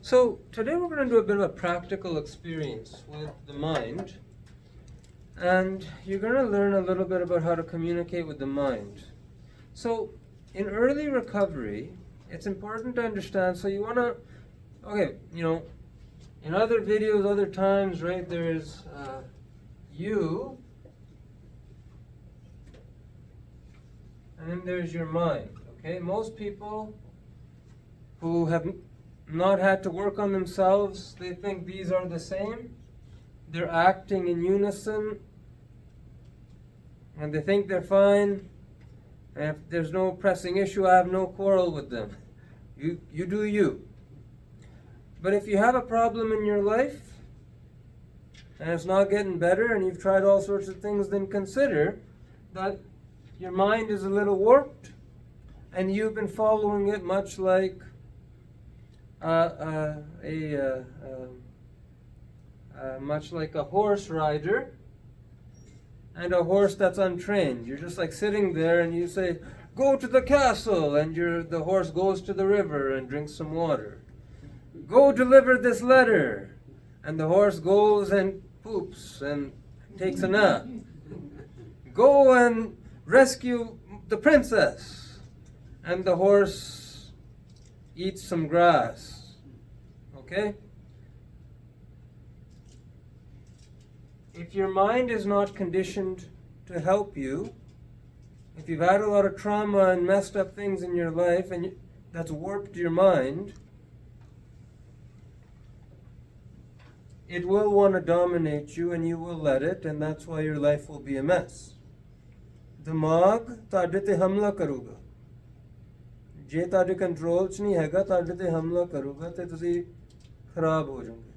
So today we're going to do a bit of a practical experience with the mind, and you're going to learn a little bit about how to communicate with the mind. So in early recovery, it's important to understand, so you want to, in other videos, other times, right, there's you, and then there's your mind, okay? Most people who have not had to work on themselves, they think these are the same. They're acting in unison, and they think they're fine. And if there's no pressing issue, I have no quarrel with them. You do you. But if you have a problem in your life, and it's not getting better, and you've tried all sorts of things, then consider that your mind is a little warped, and you've been following it much like much like a horse rider and a horse that's untrained. You're just like sitting there and you say, "Go to the castle," and the horse goes to the river and drinks some water. "Go deliver this letter," and the horse goes and poops and takes a nap. "Go and rescue the princess," and the horse eats some grass. Okay? If your mind is not conditioned to help you, if you've had a lot of trauma and messed up things in your life and that's warped your mind, it will want to dominate you and you will let it, and that's why your life will be a mess. Dimag ਤੁਹਾਡੇ ਤੇ ਹਮਲਾ ਕਰੂਗਾ ਜੇ ਤੁਹਾਡੇ control 'ਚ ਨਹੀਂ ਹੈਗਾ ਤੁਹਾਡੇ ਤੇ ਹਮਲਾ ਕਰੂਗਾ ਤੇ ਤੁਸੀਂ ਖਰਾਬ ਹੋ ਜਾਓਗੇ.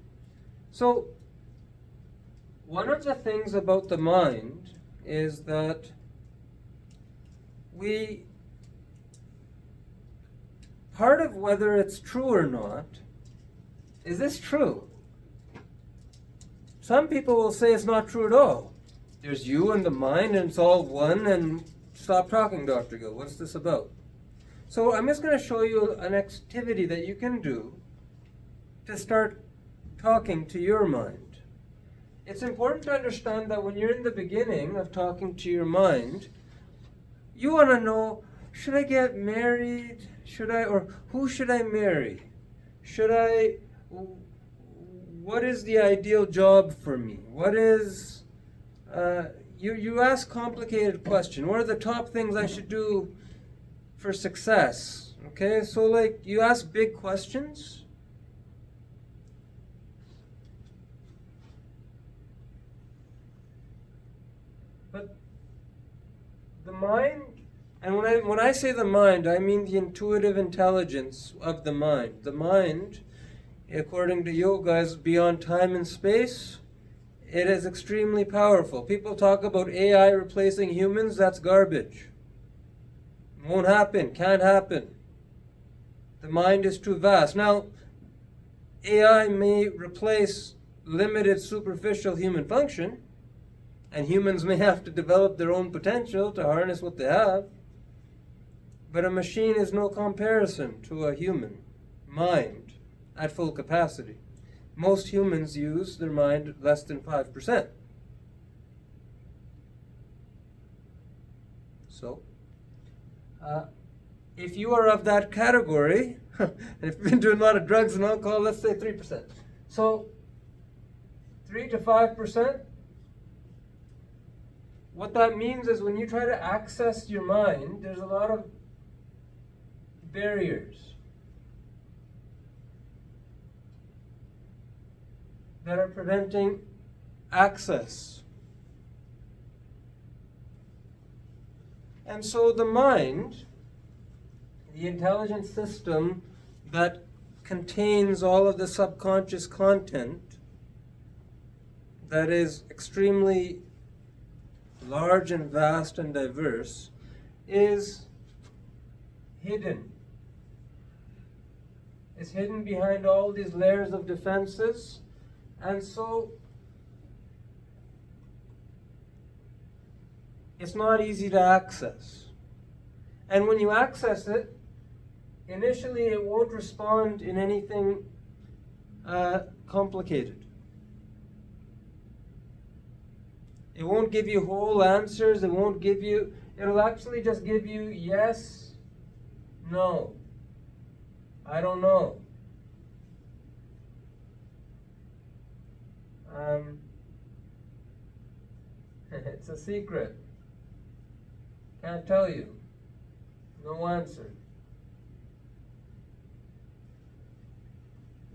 So one of the things about the mind is that part of whether it's true or not, is this true? Some people will say it's not true at all. There's you and the mind and it's all one, and stop talking, Dr. Gill. What's this about? So I'm just going to show you an activity that you can do to start talking to your mind. It's important to understand that when you're in the beginning of talking to your mind, you want to know, should I get married? Or who should I marry? What is the ideal job for me? You ask complicated questions. What are the top things I should do for success? Okay, so like you ask big questions. But the mind, and when I say the mind, I mean the intuitive intelligence of the mind. The mind, according to yoga, is beyond time and space. It is extremely powerful. People talk about AI replacing humans. That's garbage. Won't happen. Can't happen. The mind is too vast. Now, AI may replace limited superficial human function, and humans may have to develop their own potential to harness what they have. But a machine is no comparison to a human mind at full capacity. Most humans use their mind less than 5%. So, if you are of that category, and if you've been doing a lot of drugs and alcohol, let's say 3%. So, 3 to 5%. What that means is when you try to access your mind, there's a lot of barriers that are preventing access. And so the mind, the intelligent system that contains all of the subconscious content that is extremely large and vast and diverse, is hidden. It's hidden behind all these layers of defenses, and so it's not easy to access. And when you access it, initially it won't respond in anything complicated. It won't give you whole answers. It'll actually just give you yes, no, I don't know. It's a secret. Can't tell you. No answer.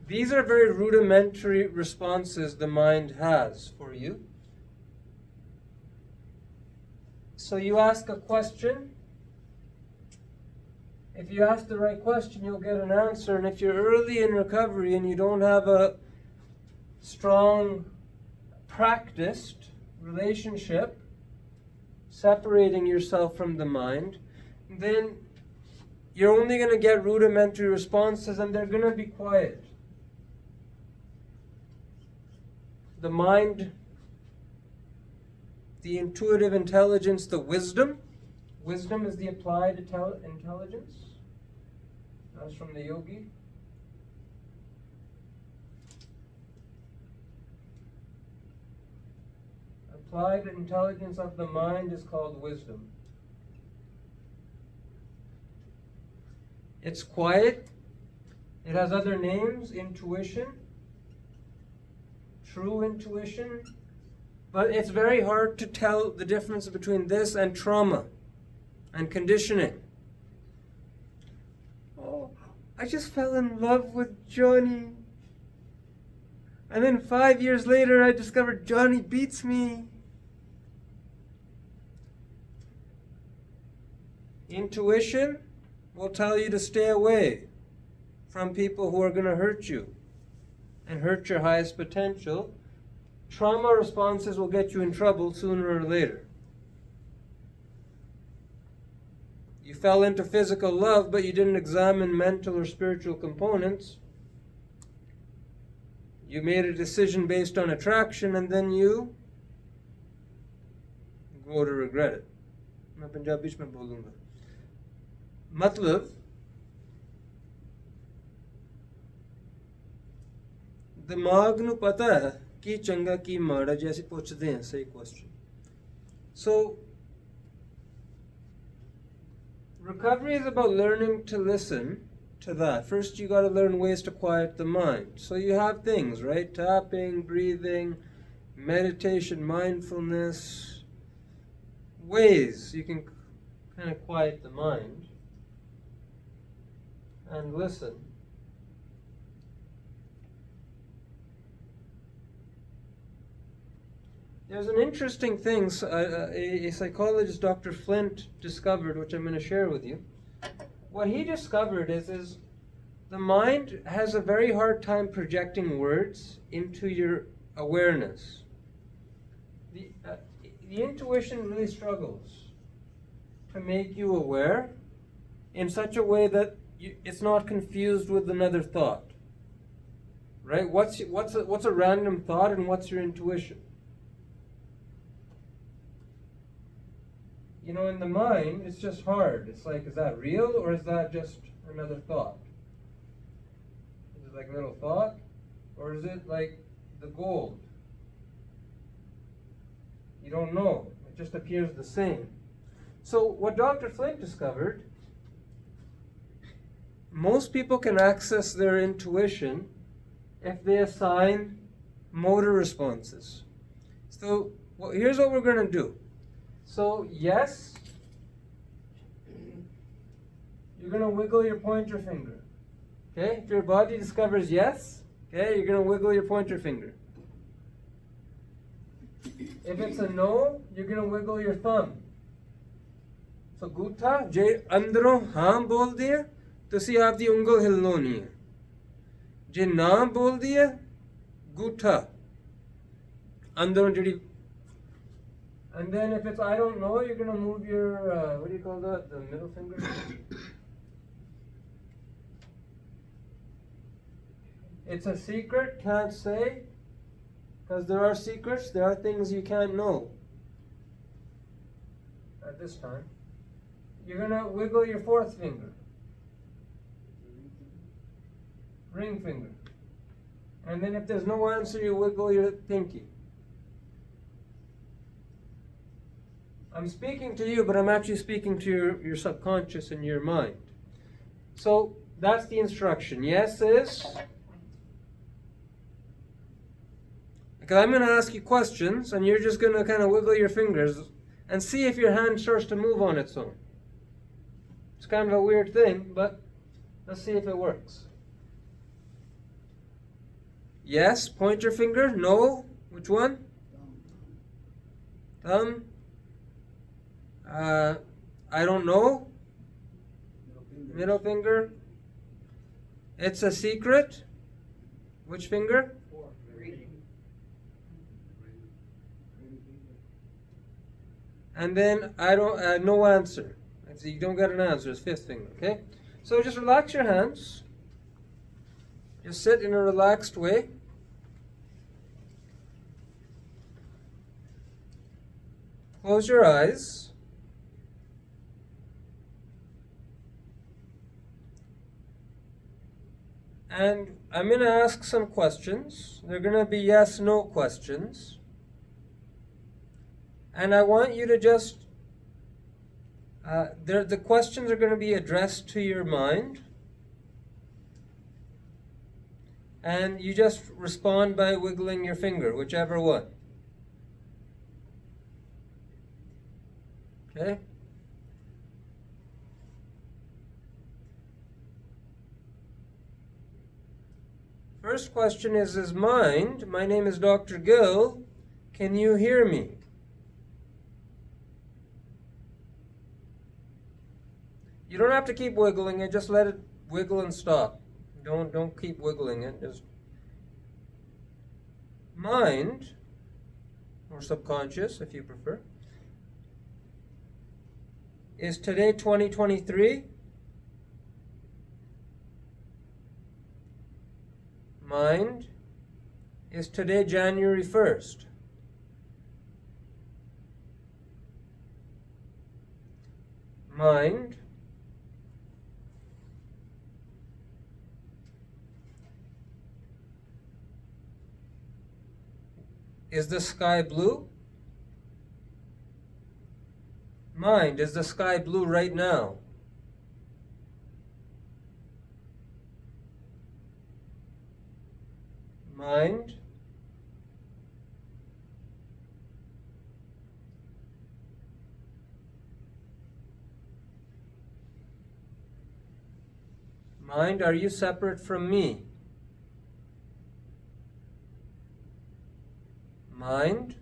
These are very rudimentary responses the mind has for you. So you ask a question. If you ask the right question, you'll get an answer. And if you're early in recovery and you don't have a strong, practiced relationship, separating yourself from the mind, then you're only going to get rudimentary responses, and they're going to be quiet. The mind, the intuitive intelligence, the wisdom. Wisdom is the applied intelligence. That's from the yogi. Applied intelligence of the mind is called wisdom. It's quiet. It has other names: intuition, true intuition. But it's very hard to tell the difference between this and trauma and conditioning. Oh, I just fell in love with Johnny. And then 5 years later, I discovered Johnny beats me. Intuition will tell you to stay away from people who are going to hurt you and hurt your highest potential. Trauma responses will get you in trouble sooner or later. You fell into physical love, but you didn't examine mental or spiritual components. You made a decision based on attraction, and then you go to regret it. मैं पंजाबी में बोलूँगा. मतलब दिमाग नू पता है कि चंगा की माड़ा, जैसे पूछते हैं सही question. So recovery is about learning to listen to that. First you got to learn ways to quiet the mind. So you have things, right? Tapping, breathing, meditation, mindfulness, ways you can kind of quiet the mind and listen. There's an interesting thing a psychologist, Dr. Flint, discovered, which I'm going to share with you. What he discovered is the mind has a very hard time projecting words into your awareness. The intuition really struggles to make you aware in such a way that it's not confused with another thought. Right? What's a random thought and what's your intuition? You know, in the mind, it's just hard. It's like, is that real or is that just another thought? Is it like a little thought? Or is it like the gold? You don't know. It just appears the same. So what Dr. Flint discovered, most people can access their intuition if they assign motor responses. So here's what we're going to do. So yes, you're going to wiggle your pointer finger. Okay? If your body discovers yes, okay, you're going to wiggle your pointer finger. If it's a no, you're going to wiggle your thumb. So gutha, je andro haan bol diya, tusi aapdi ungul hilnoni hai. Je na bol diya, gutha. Andro jodi. And then if it's I don't know, you're going to move your, what do you call that? The middle finger? It's a secret, can't say. Because there are secrets, there are things you can't know. At this time. You're going to wiggle your fourth finger. Ring finger. And then if there's no answer, you wiggle your pinky. I'm speaking to you, but I'm actually speaking to your subconscious and your mind. So that's the instruction. Yes is? Because I'm going to ask you questions, and you're just going to kind of wiggle your fingers and see if your hand starts to move on its own. It's kind of a weird thing, but let's see if it works. Yes, point your finger. No, which one? Thumb. I don't know. Middle finger. It's a secret. Which finger? And then I don't. No answer. You don't get an answer. It's fifth finger. Okay. So just relax your hands. Just sit in a relaxed way. Close your eyes. And I'm going to ask some questions. They're going to be yes-no questions. And I want you to just, the questions are going to be addressed to your mind. And you just respond by wiggling your finger, whichever one. Okay? First question is mind. My name is Dr. Gill. Can you hear me? You don't have to keep wiggling it, just let it wiggle and stop. Don't keep wiggling it. Just mind, or subconscious if you prefer. Is today 2023? Mind, is today January 1st? Mind, is the sky blue? Mind, is the sky blue right now? Mind, mind, are you separate from me? Mind,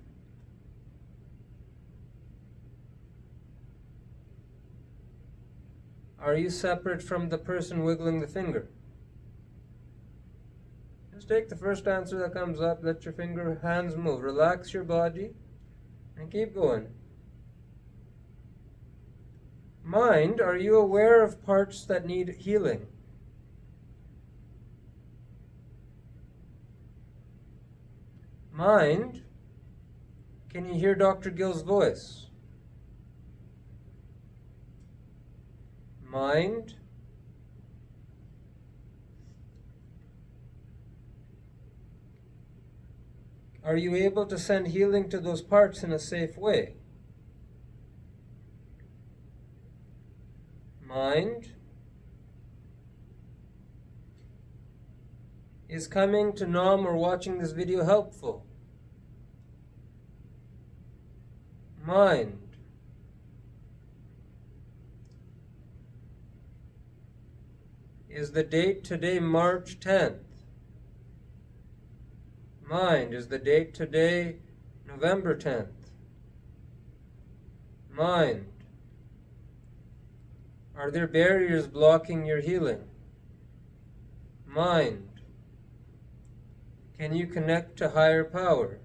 are you separate from the person wiggling the finger? Just take the first answer that comes up, let your hands move, relax your body, and keep going. Mind, are you aware of parts that need healing? Mind, can you hear Dr. Gill's voice? Mind, are you able to send healing to those parts in a safe way? Mind, is coming to Nam or watching this video helpful? Mind, is the date today March 10th? Mind, is the date today November 10th? Mind, are there barriers blocking your healing? Mind, can you connect to higher power?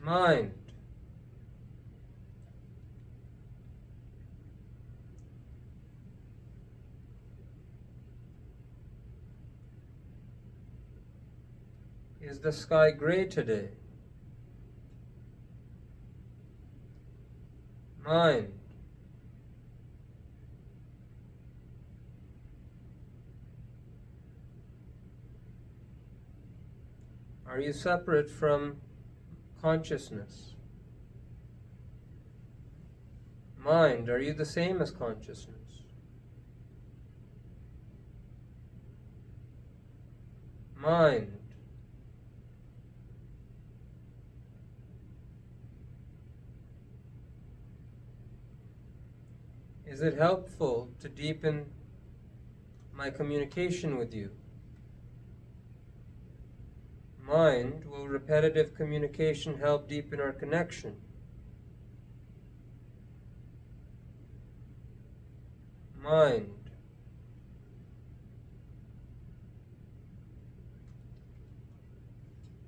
Mind, is the sky gray today? Mind, Are you separate from consciousness? Mind, are you the same as consciousness? Mind, is it helpful to deepen my communication with you? Mind, will repetitive communication help deepen our connection? Mind,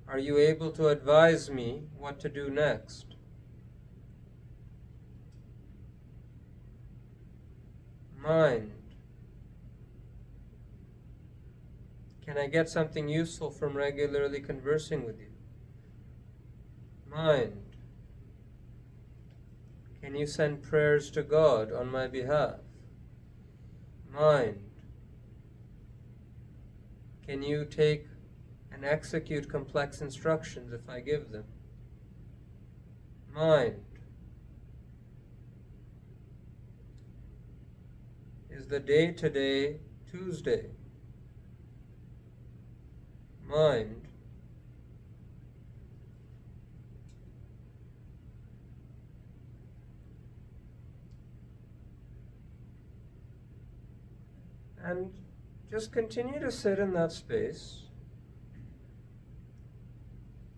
are you able to advise me what to do next? Mind, can I get something useful from regularly conversing with you? Mind, can you send prayers to God on my behalf? Mind, can you take and execute complex instructions if I give them? Mind, is the day today Tuesday? Mind, and just continue to sit in that space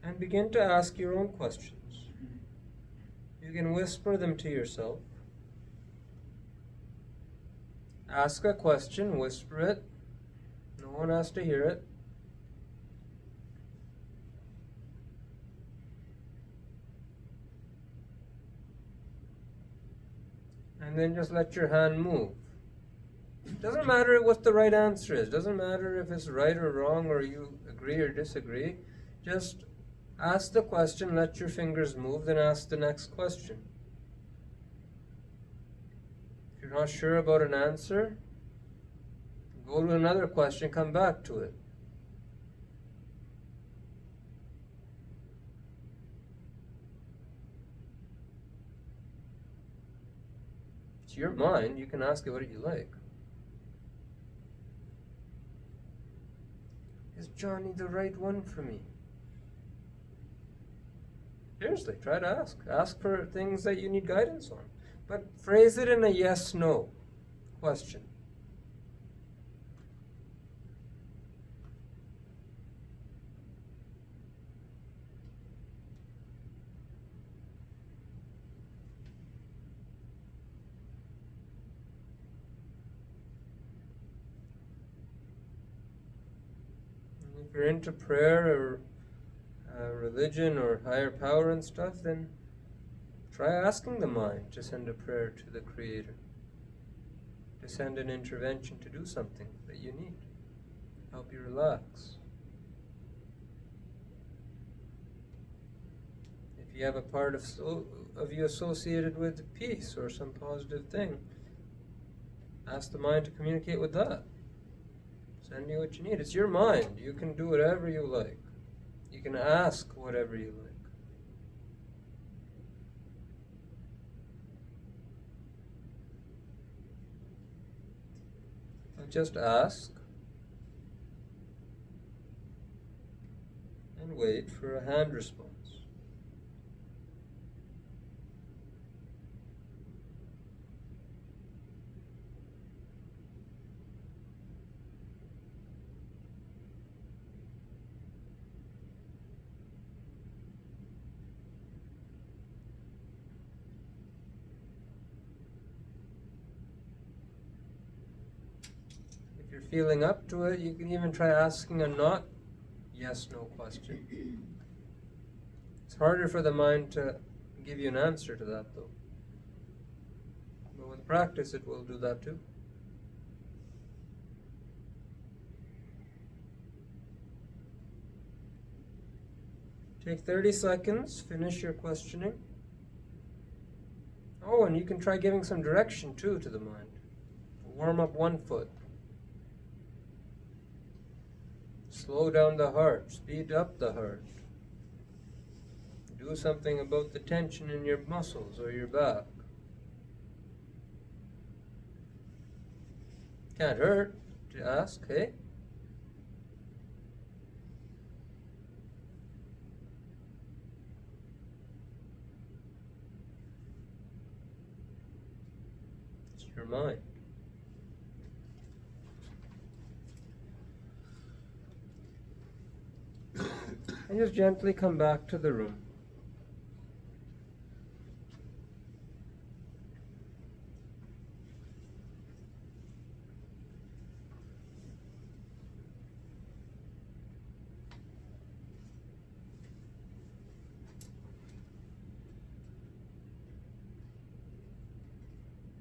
and begin to ask your own questions. You can whisper them to yourself. Ask a question, whisper it. No one has to hear it. And then just let your hand move. Doesn't matter what the right answer is. Doesn't matter if it's right or wrong or you agree or disagree. Just ask the question, let your fingers move, then ask the next question. If you're not sure about an answer, go to another question, come back to it. It's your mind, you can ask it what you like. Is Johnny the right one for me? Seriously, try to ask. Ask for things that you need guidance on. But phrase it in a yes-no question. If you're into prayer or religion or higher power and stuff, then try asking the mind to send a prayer to the Creator, to send an intervention to do something that you need, help you relax. If you have a part of you associated with peace or some positive thing, ask the mind to communicate with that. Send you what you need. It's your mind. You can do whatever you like. You can ask whatever you like. So just ask and wait for a hand response. If you're feeling up to it, you can even try asking a not yes-no question. It's harder for the mind to give you an answer to that, though. But with practice, it will do that too. Take 30 seconds, finish your questioning. Oh, and you can try giving some direction too to the mind. Warm up one foot. Slow down the heart, speed up the heart. Do something about the tension in your muscles or your back. Can't hurt to ask, hey? It's your mind. And just gently come back to the room.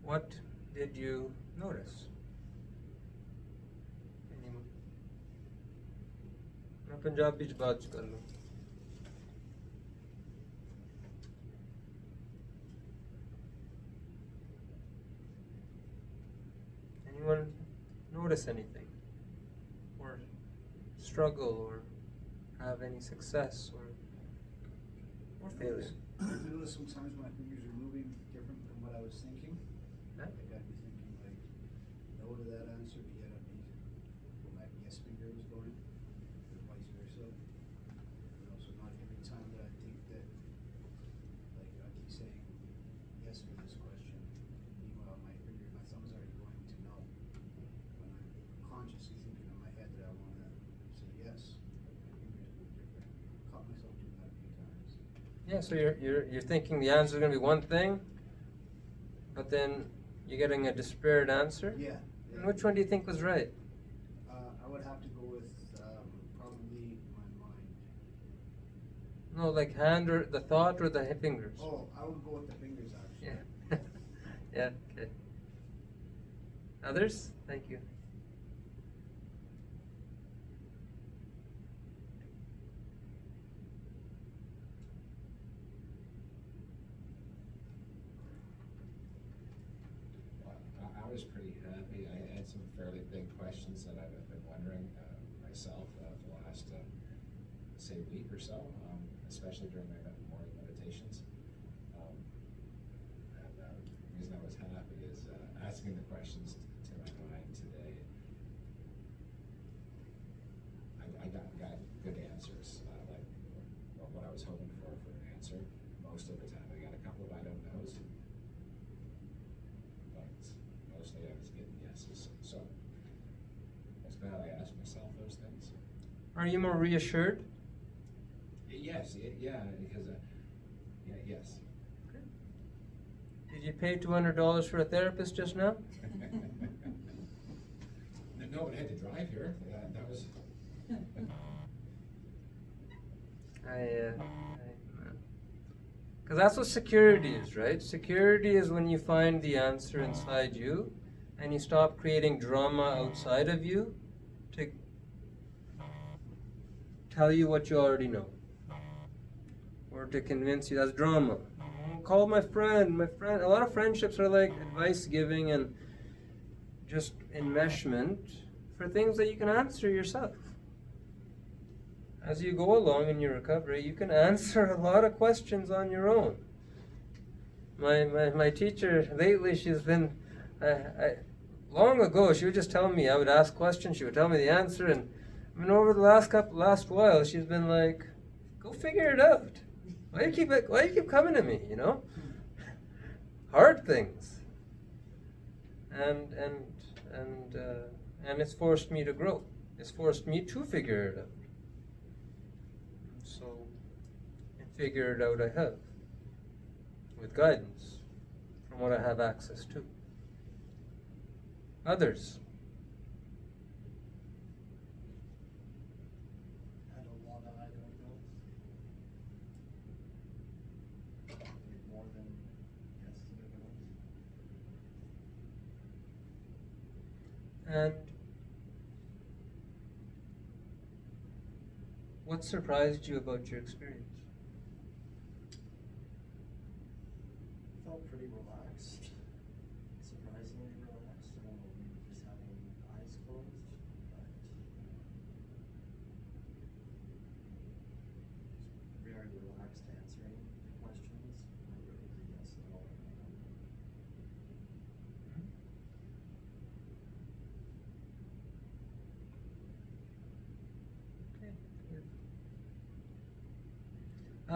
What did you notice? मैं पंजाबी च बात कर लूँ. Anyone notice anything? Or struggle or have any success or failure? I notice sometimes my fingers are moving different from what I was thinking. Yeah. Like I'd be thinking like no to that answer, but yet I'd be where my yes finger was going, or vice versa. And also not every time that I think that like I keep saying yes for this question. Meanwhile my thumb's already going to no. When I'm consciously thinking in my head that I wanna say yes, but my fingers move different. Caught myself doing that a few times. Yeah, so you're thinking the answer is going to be one thing, but then you're getting a disparate answer? Yeah. And which one do you think was right? I would have to go with probably my mind. No, like hand or the thought or the fingers? Oh, I would go with the fingers actually. Yeah. Yeah, okay. Others? Thank you. I was pretty happy. I had some fairly big questions that I've been wondering myself for the last, say, week or so, especially during my morning meditations. And the reason I was happy is asking the questions to my mind today. I got good answers, like what I was hoping for an answer most of the time. I got a couple of I don't knows. Mostly I was getting yeses, so I was glad I asked myself those things. Are you more reassured? Yes, yeah, because yes. Did you pay $200 for a therapist just now? No, but I had to drive here. That was. Because that's what security is, right? Security is when you find the answer inside you and you stop creating drama outside of you to tell you what you already know. Or to convince you. That's drama. Call my friend. A lot of friendships are like advice giving and just enmeshment for things that you can answer yourself. As you go along in your recovery, you can answer a lot of questions on your own. My teacher lately, she's been, long ago, she would just tell me, I would ask questions, she would tell me the answer, and I mean, over the last while, she's been like, go figure it out. Why do you keep coming to me, you know? Hard things. And it's forced me to grow. It's forced me to figure it out. So, and figure it out I have. With guidance from what I have access to. Others? I don't know. More than yes to the And what surprised you about your experience? Felt pretty relaxed, surprisingly relaxed. I don't know, maybe just having eyes closed, but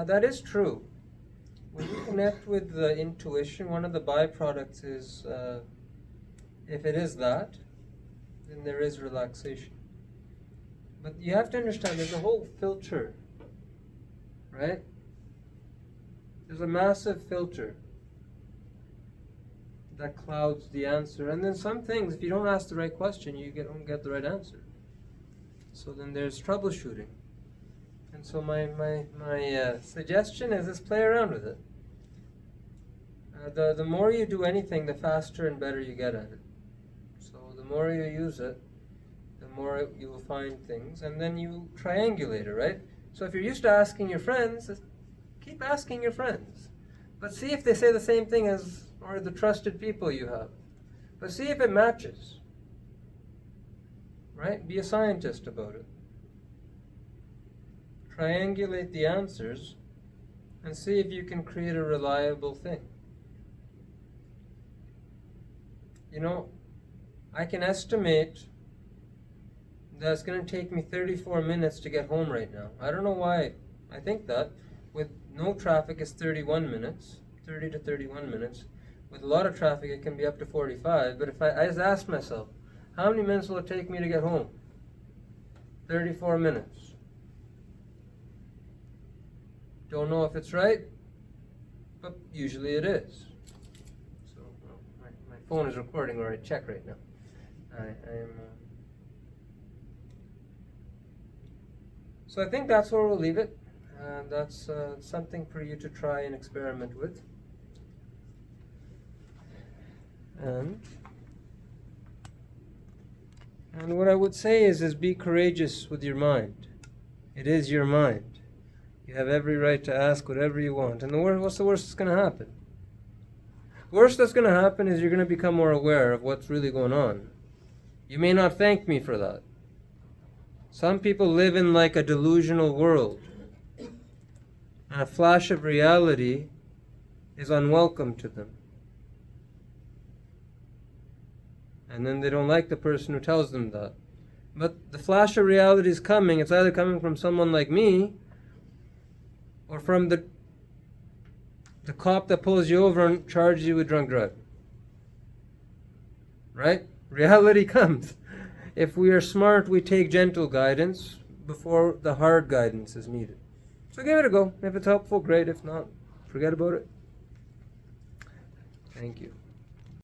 That is true. When you connect with the intuition, one of the byproducts is, if it is that, then there is relaxation. But you have to understand there's a whole filter, right? There's a massive filter that clouds the answer. And then some things, if you don't ask the right question, you don't get the right answer. So then there's troubleshooting. And so my suggestion is just play around with it. The more you do anything, the faster and better you get at it. So the more you use it, the more you will find things, and then you triangulate it, right? So if you're used to asking your friends, keep asking your friends. But see if they say the same thing as, or the trusted people you have. But see if it matches. Right? Be a scientist about it. Triangulate the answers and see if you can create a reliable thing. You know, I can estimate that it's going to take me 34 minutes to get home right now. I don't know why I think that. With no traffic, it's 31 minutes, 30 to 31 minutes. With a lot of traffic, it can be up to 45. But if I just ask myself, how many minutes will it take me to get home? 34 minutes. Don't know if it's right, but usually it is. So well, my phone is recording, or I check right now. So I think that's where we'll leave it. That's something for you to try and experiment with. And what I would say is be courageous with your mind. It is your mind. You have every right to ask whatever you want. And what's the worst that's going to happen? The worst that's going to happen is you're going to become more aware of what's really going on. You may not thank me for that. Some people live in like a delusional world. And a flash of reality is unwelcome to them. And then they don't like the person who tells them that. But the flash of reality is coming. It's either coming from someone like me, or from the cop that pulls you over and charges you with drunk driving. Right? Reality comes. If we are smart, we take gentle guidance before the hard guidance is needed. So give it a go. If it's helpful, great. If not, forget about it. Thank you.